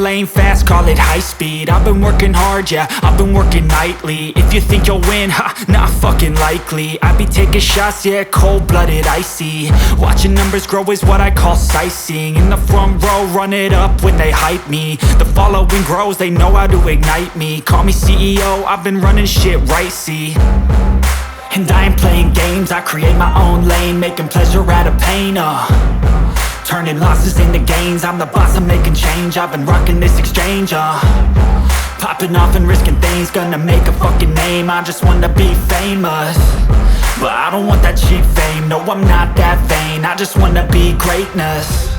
lane fast, call it high speed. I've been working hard, yeah, I've been working nightly. If you think you'll win, ha, not fucking likely. I be taking shots, yeah, cold-blooded, icy. Watching numbers grow is what I call sightseeing. In the front row, run it up when they hype me. The following grows, they know how to ignite me. Call me CEO, I've been running shit right, see. And I ain't playing games, I create my own lane, making pleasure out of pain, turning losses into gains. I'm the boss, I'm making change. I've been rocking this exchange, popping off and risking things. Gonna make a fucking name, I just wanna be famous. But I don't want that cheap fame, no I'm not that vain. I just wanna be greatness.